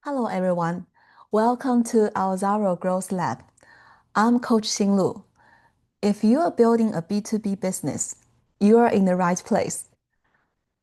Hello, everyone. Welcome to Alzaro Growth Lab. I'm Coach Xinglu. If you are building a B2B business, you are in the right place.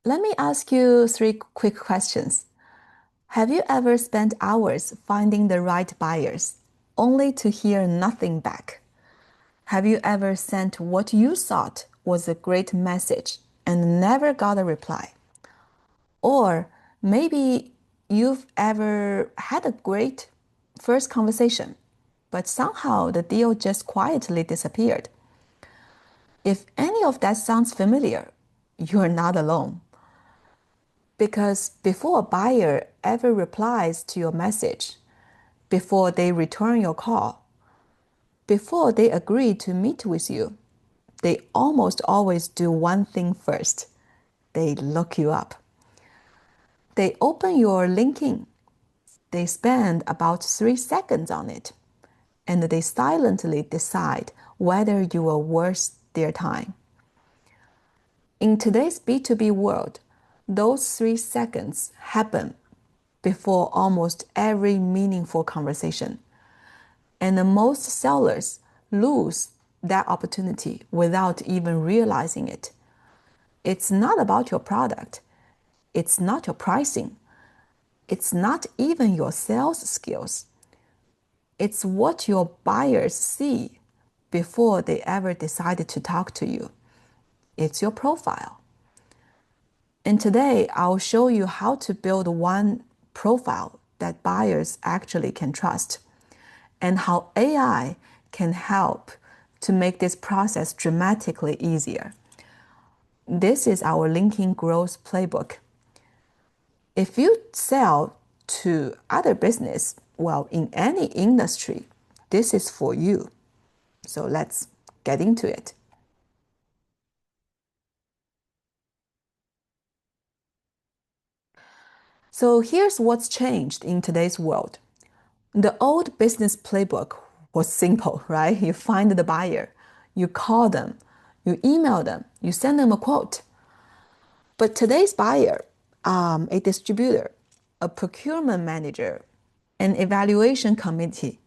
Let me ask you three quick questions. Have you ever spent hours finding the right buyers, only to hear nothing back? Have you ever sent what you thought was a great message and never got a reply? Or maybe you've ever had a great first conversation, but somehow the deal just quietly disappeared. If any of that sounds familiar, you're not alone. Because before a buyer ever replies to your message, before they return your call, before they agree to meet with you, they almost always do one thing first. They look you up. They open your LinkedIn. They spend about 3 seconds on it, and they silently decide whether you are worth their time. In today's B2B world, those 3 seconds happen before almost every meaningful conversation. And most sellers lose that opportunity without even realizing it. It's not about your product. It's not your pricing. It's not even your sales skills. It's what your buyers see before they ever decided to talk to you. It's your profile. And today, I'll show you how to build one profile that buyers actually can trust, and how AI can help to make this process dramatically easier. This is our LinkedIn growth playbook. If you sell to other business, well, in any industry, this is for you. So let's get into it. So here's what's changed in today's world. The old business playbook was simple, right? You find the buyer, you call them, you email them, you send them a quote. But today's buyer, a distributor, a procurement manager, an evaluation committee,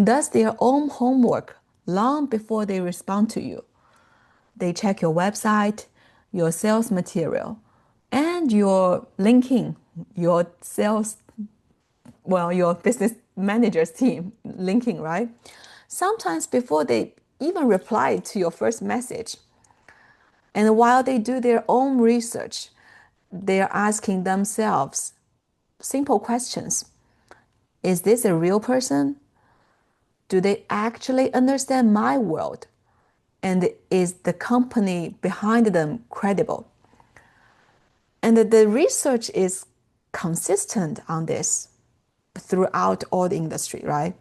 does their own homework long before they respond to you. They check your website, your sales material, and your LinkedIn, your your business manager's team LinkedIn, right? Sometimes before they even reply to your first message. And while they do their own research, they're asking themselves simple questions. Is this a real person? Do they actually understand my world? And is the company behind them credible? And the research is consistent on this throughout all the industry, right?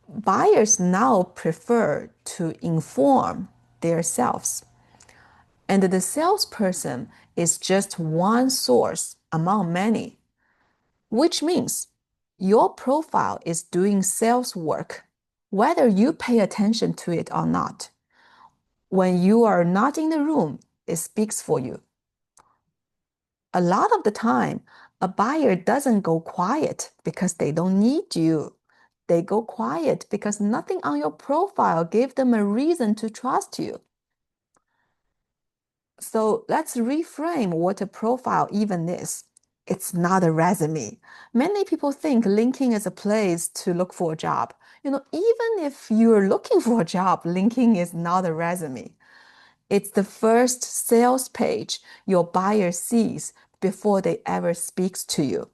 Buyers now prefer to inform themselves. And the salesperson is just one source among many, which means your profile is doing sales work, whether you pay attention to it or not. When you are not in the room, it speaks for you. A lot of the time, a buyer doesn't go quiet because they don't need you. They go quiet because nothing on your profile gave them a reason to trust you. So let's reframe what a profile even is. It's not a resume. Many people think LinkedIn is a place to look for a job. Even if you're looking for a job, LinkedIn is not a resume. It's the first sales page your buyer sees before they ever speaks to you.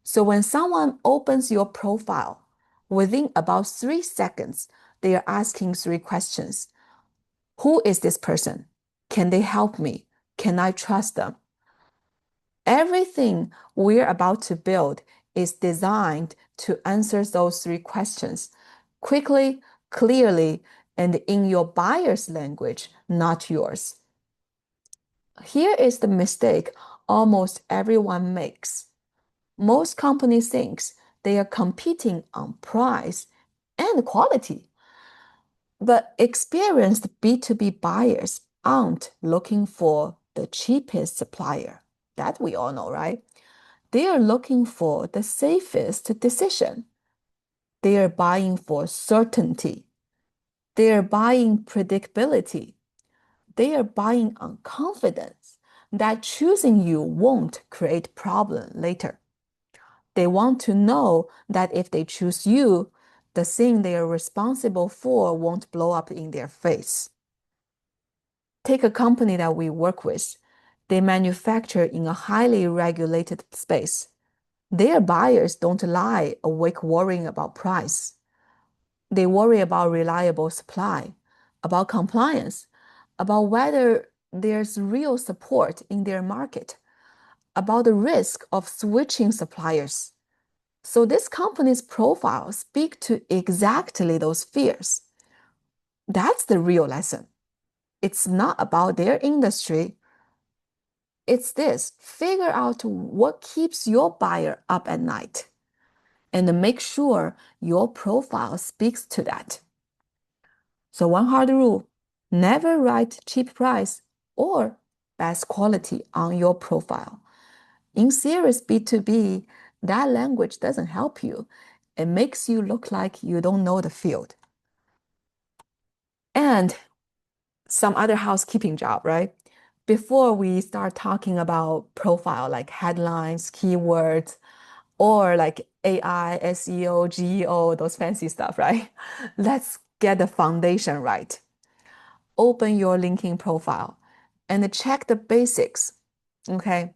So when someone opens your profile, within about 3 seconds, they are asking 3 questions. Who is this person? Can they help me? Can I trust them? Everything we're about to build is designed to answer those 3 questions quickly, clearly, and in your buyer's language, not yours. Here is the mistake almost everyone makes. Most companies think they are competing on price and quality. But experienced B2B buyers aren't looking for the cheapest supplier. That we all know, right? They are looking for the safest decision. They are buying for certainty. They are buying predictability. They are buying on confidence that choosing you won't create problem later. They want to know that if they choose you, the thing they are responsible for won't blow up in their face. Take a company that we work with. They manufacture in a highly regulated space. Their buyers don't lie awake worrying about price. They worry about reliable supply, about compliance, about whether there's real support in their market, about the risk of switching suppliers. So this company's profile speak to exactly those fears. That's the real lesson. It's not about their industry. It's this, figure out what keeps your buyer up at night and make sure your profile speaks to that. So one hard rule, never write cheap price or best quality on your profile. In serious B2B, that language doesn't help you. It makes you look like you don't know the field. And some other housekeeping job, right? Before we start talking about profile, like headlines, keywords, or like AI, SEO, GEO, those fancy stuff, right? Let's get the foundation right. Open your LinkedIn profile and check the basics, okay?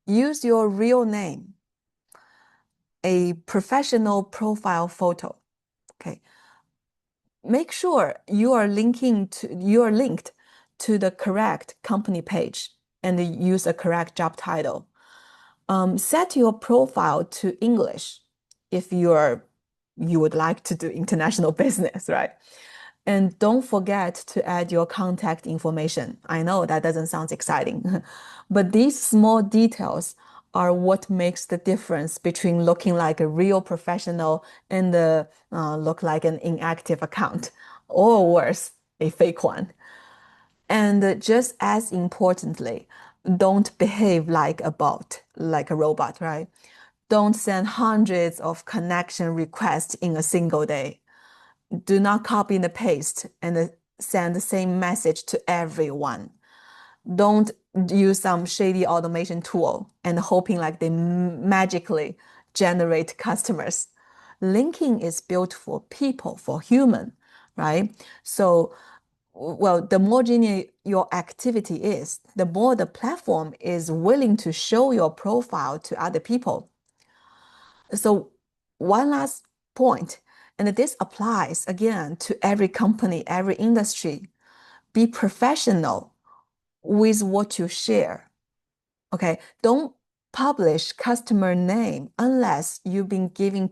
Use your real name, a professional profile photo, okay? Make sure you are linked to the correct company page and use a correct job title. Set your profile to English if you would like to do international business, right? And don't forget to add your contact information. I know that doesn't sound exciting, but these small details are what makes the difference between looking like a real professional and look like an inactive account, or worse, a fake one. And just as importantly, don't behave like a bot, like a robot, right? Don't send hundreds of connection requests in a single day. Do not copy and paste and send the same message to everyone. Don't use some shady automation tool and hoping like they magically generate customers. Linking is built for people, for human, right? So, well, the more genuine your activity is, the more the platform is willing to show your profile to other people. So one last point, and this applies again to every company, every industry. Be professional with what you share. Okay, don't publish customer name unless you've been given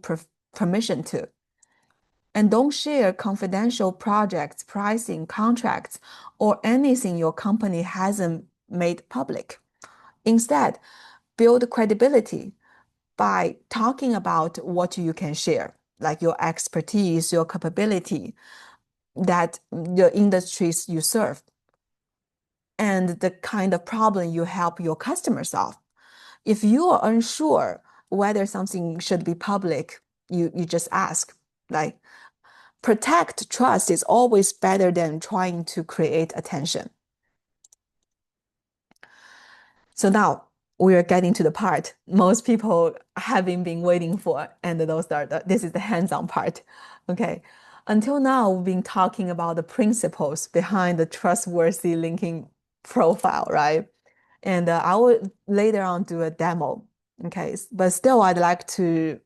permission to. And don't share confidential projects, pricing, contracts, or anything your company hasn't made public. Instead, build credibility by talking about what you can share, like your expertise, your capability, that the industries you serve, and the kind of problem you help your customers solve. If you are unsure whether something should be public, you just ask. Like, protect trust is always better than trying to create attention. So now we are getting to the part most people having been waiting for, and this is the hands-on part. Okay. Until now, we've been talking about the principles behind the trustworthy linking profile, right? And I will later on do a demo. Okay. But still, I'd like to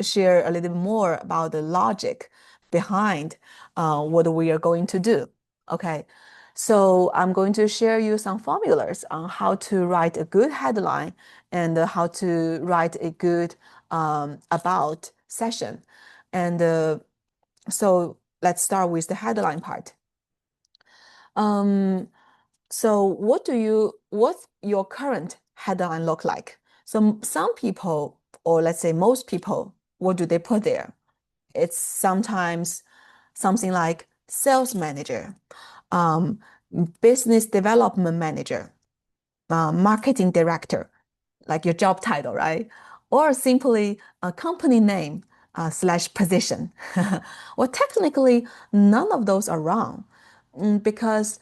share a little more about the logic behind what we are going to do. Okay. So I'm going to share you some formulas on how to write a good headline and how to write a good about session. And so let's start with the headline part. So what's your current headline look like? So some people, or let's say most people, what do they put there? It's sometimes something like sales manager, business development manager, marketing director, like your job title, right? Or simply a company name slash position. Well, technically, none of those are wrong because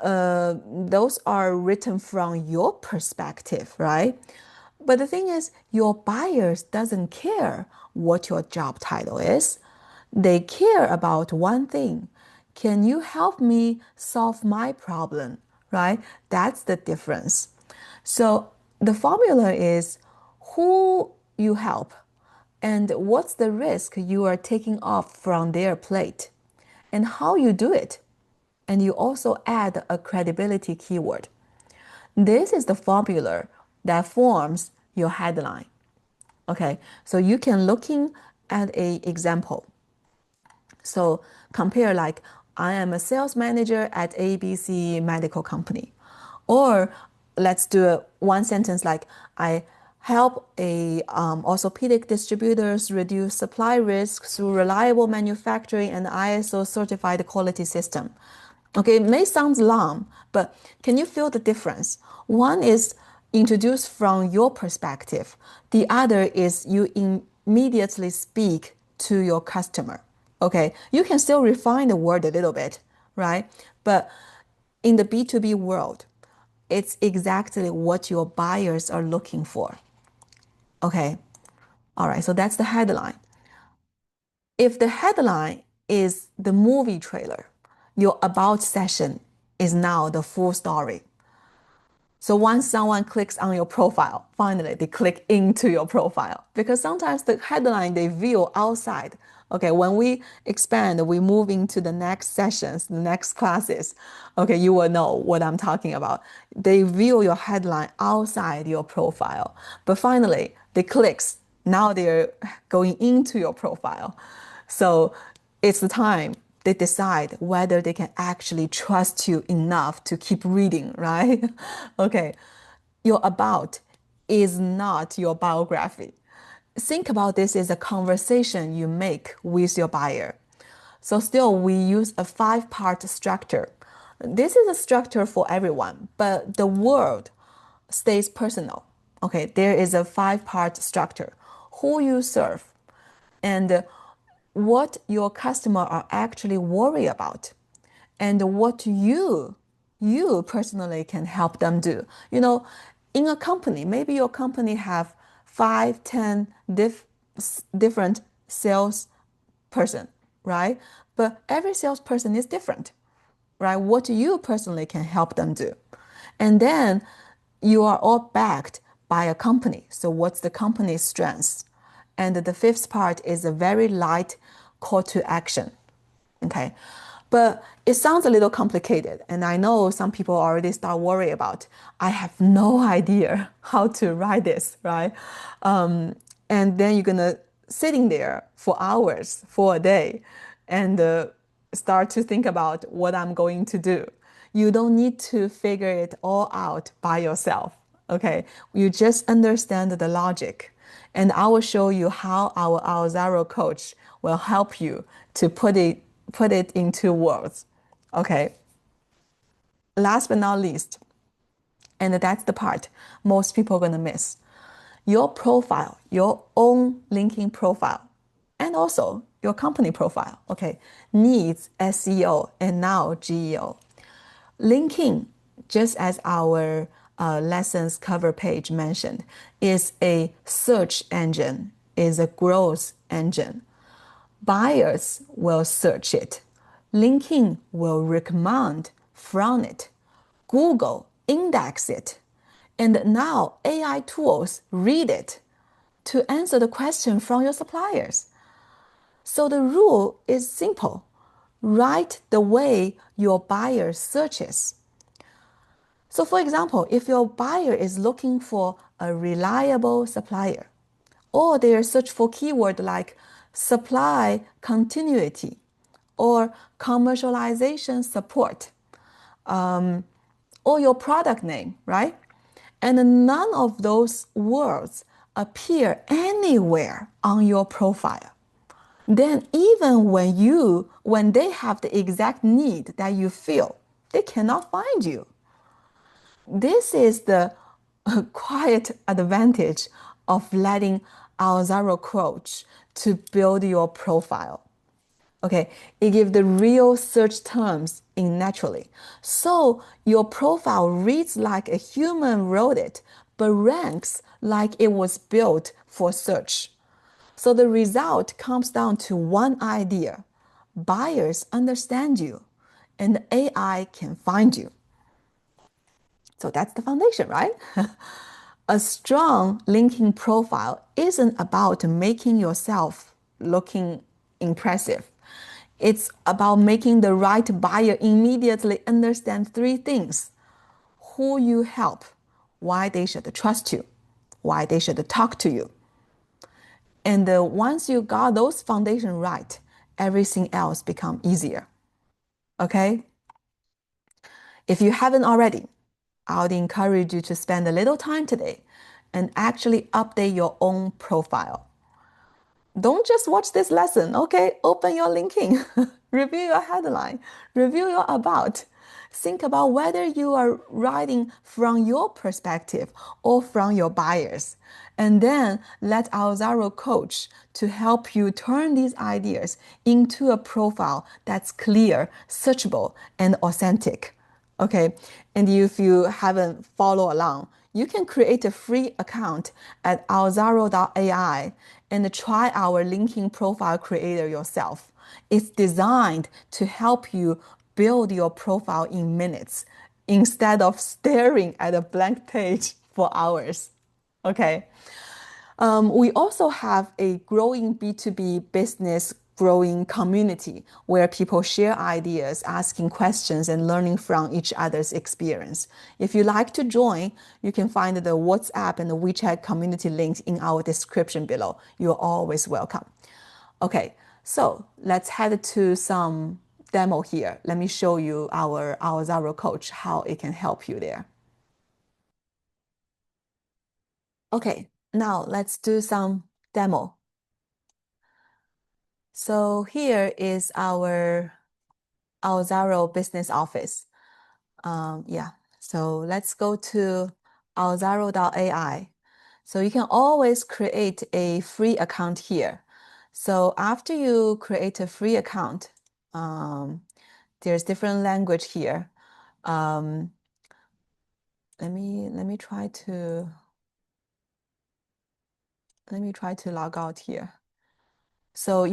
those are written from your perspective, right? But the thing is, your buyers doesn't care what your job title is. They care about one thing. Can you help me solve my problem? Right? That's the difference. So the formula is who you help and what's the risk you are taking off from their plate and how you do it. And you also add a credibility keyword. This is the formula that forms your headline. Okay, so you can looking at a example. So compare like I am a sales manager at ABC medical company. Or let's do one sentence like I help a orthopedic distributors reduce supply risk through reliable manufacturing and ISO certified quality system. Okay, it may sound long, but can you feel the difference? One is introduced from your perspective. The other is you immediately speak to your customer. Okay, you can still refine the word a little bit, right? But in the B2B world, it's exactly what your buyers are looking for. Okay, all right, so that's the headline. If the headline is the movie trailer, your about session is now the full story. So once someone clicks on your profile, finally they click into your profile because sometimes the headline they view outside. Okay, when we expand, we move into the next sessions, the next classes. Okay, you will know what I'm talking about. They view your headline outside your profile, but finally they clicks. Now they're going into your profile. So it's the time they decide whether they can actually trust you enough to keep reading, right? Okay, your about is not your biography. Think about this as a conversation you make with your buyer. So still, we use a five-part structure. This is a structure for everyone, but the word stays personal. Okay, there is a five-part structure. Who you serve, and what your customer are actually worried about and what you personally can help them do. In a company, maybe your company have 5, 10 different sales person, right? But every salesperson is different, right? What you personally can help them do. And then you are all backed by a company. So what's the company's strengths? And the fifth part is a very light call to action. Okay. But it sounds a little complicated. And I know some people already start worrying about, I have no idea how to write this, right? And then you're going to sitting there for hours, for a day, and start to think about what I'm going to do. You don't need to figure it all out by yourself. Okay. You just understand the logic. And I will show you how our Alzaro coach will help you to put it into words. Okay. Last but not least, and that's the part most people are gonna miss. Your profile, your own LinkedIn profile, and also your company profile, okay, needs SEO and now GEO. LinkedIn, just as our lessons cover page mentioned, is a search engine, is a growth engine. Buyers will search it. LinkedIn will recommend from it. Google index it. And now AI tools read it to answer the question from your suppliers. So the rule is simple. Write the way your buyer searches. So for example, if your buyer is looking for a reliable supplier, or they search for keyword like supply continuity or commercialization support, or your product name, right? And none of those words appear anywhere on your profile. Then even when they have the exact need that you feel, they cannot find you. This is the a quiet advantage of letting Alzaro coach to build your profile. Okay, it gives the real search terms in naturally. So your profile reads like a human wrote it, but ranks like it was built for search. So the result comes down to one idea. Buyers understand you, and AI can find you. So that's the foundation, right? A strong linking profile isn't about making yourself looking impressive. It's about making the right buyer immediately understand three things: who you help, why they should trust you, why they should talk to you. And once you got those foundation right, everything else become easier. Okay? If you haven't already, I would encourage you to spend a little time today and actually update your own profile. Don't just watch this lesson, okay? Open your linking, review your headline, review your about. Think about whether you are writing from your perspective or from your buyers. And then let Alzaro coach to help you turn these ideas into a profile that's clear, searchable, and authentic. Okay, and if you haven't followed along, you can create a free account at Alzaro.ai and try our linking profile creator yourself. It's designed to help you build your profile in minutes instead of staring at a blank page for hours. Okay. We also have a growing B2B business growing community where people share ideas, asking questions, and learning from each other's experience. If you like to join, you can find the WhatsApp and the WeChat community links in our description below. You're always welcome. Okay, so let's head to some demo here. Let me show you our Zaro coach, how it can help you there. Okay, now let's do some demo. So here is our Alzaro business office. Yeah, so let's go to Alzaro.ai. So you can always create a free account here. So after you create a free account, there's different language here. Um, let me try to log out here. So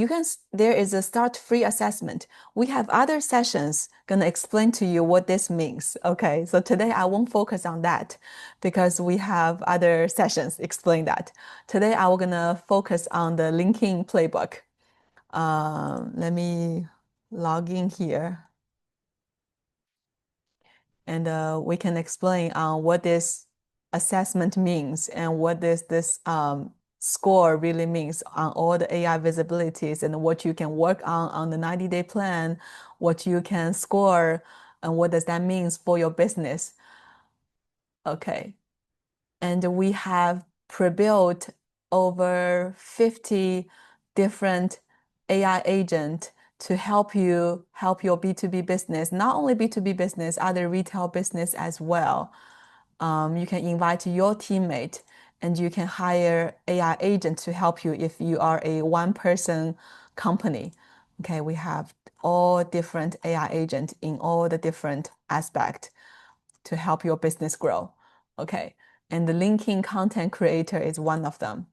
there is a start free assessment. We have other sessions gonna explain to you what this means. Okay, so today I won't focus on that because we have other sessions explain that. Today I will gonna focus on the linking playbook. Let me log in here and we can explain on what this assessment means and what this score really means on all the AI visibilities and what you can work on the 90-day plan, what you can score, and what does that mean for your business. Okay. And we have pre-built over 50 different AI agent to help you help your B2B business, not only B2B business, other retail business as well. You can invite your teammate and you can hire AI agent to help you if you are a one-person company. Okay, we have all different AI agent in all the different aspects to help your business grow. Okay, and the linking content creator is one of them.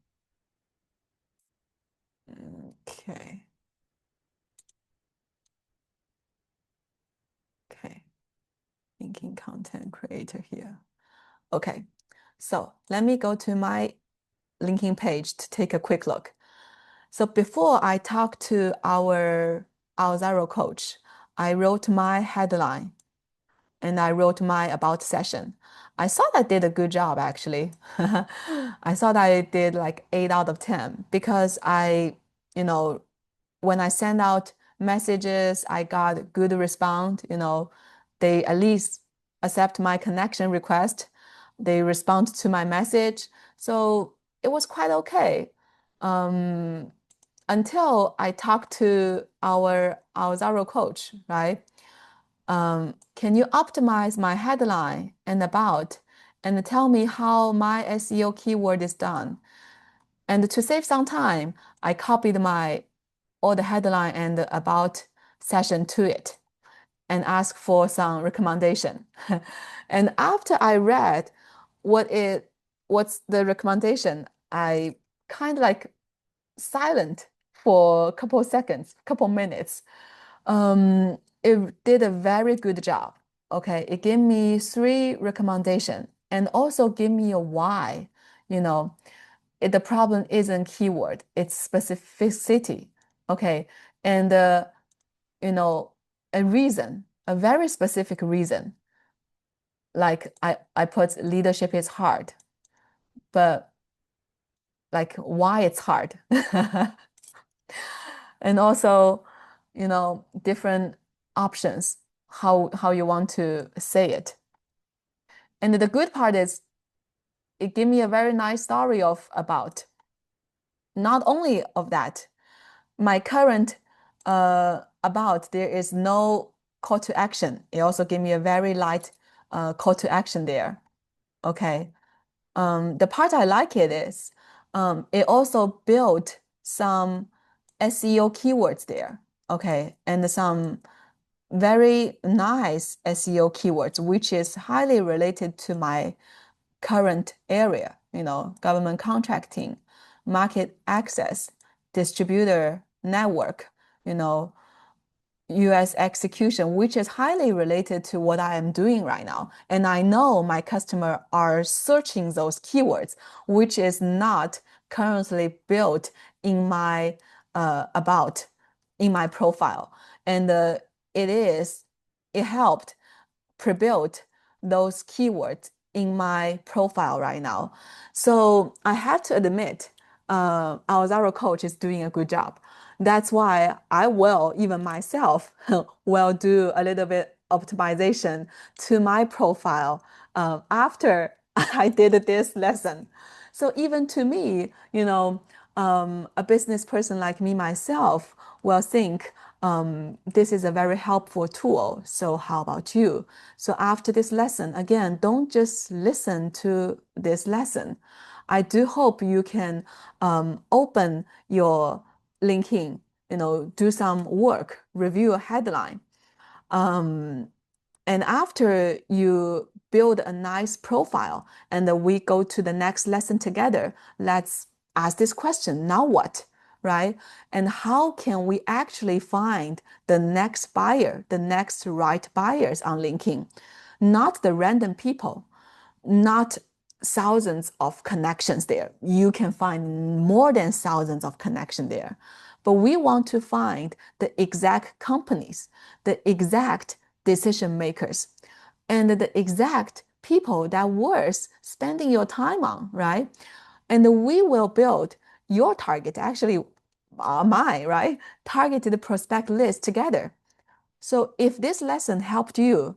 Okay. Okay, linking content creator here. Okay, so let me go to my linking page to take a quick look. So before I talk to our Alzaro coach, I wrote my headline and I wrote my about session. I thought I did a good job actually. I thought I did like 8 out of 10 because you know, when I send out messages, I got good response, they at least accept my connection request. They respond to my message. So it was quite okay. Um, until I talked to our Zaro coach, right? Can you optimize my headline and about and tell me how my SEO keyword is done. And to save some time, I copied my all the headline and about session to it and asked for some recommendation. And after I read what's the recommendation, I kind of like silent for a couple of seconds, couple minutes. It did a very good job. Okay, it gave me three recommendations and also give me a why. You know, the problem isn't keyword, it's specificity. Okay, and you know, a reason, a very specific reason. Like I put leadership is hard, but like why it's hard. And also, different options, how you want to say it. And the good part is it gave me a very nice story of about. Not only of that, my current about there is no call to action. It also gave me a very light call to action there. Okay. The part I like it is it also built some SEO keywords there. Okay. And some very nice SEO keywords, which is highly related to my current area, government contracting, market access, distributor network, you know, US execution, which is highly related to what I am doing right now. And I know my customer are searching those keywords, which is not currently built in my about in my profile. And it helped pre-built those keywords in my profile right now. So I have to admit, Alzaro Coach is doing a good job. That's why I will, even myself, will do a little bit optimization to my profile after I did this lesson. So even to me, a business person like me myself will think this is a very helpful tool. So how about you? So after this lesson, again, don't just listen to this lesson. I do hope you can open your LinkedIn, do some work, review a headline. Um, and after you build a nice profile and then we go to the next lesson together, let's ask this question, now what, right? And how can we actually find the next buyer, the next right buyers on LinkedIn? Not the random people, not thousands of connections there. You can find more than thousands of connections there. But we want to find the exact companies, the exact decision makers, and the exact people that worth spending your time on, right? And we will build your target, actually mine, right? Targeted prospect list together. So if this lesson helped you,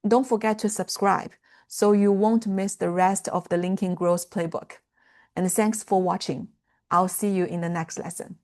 don't forget to subscribe so you won't miss the rest of the LinkedIn Growth Playbook. And thanks for watching. I'll see you in the next lesson.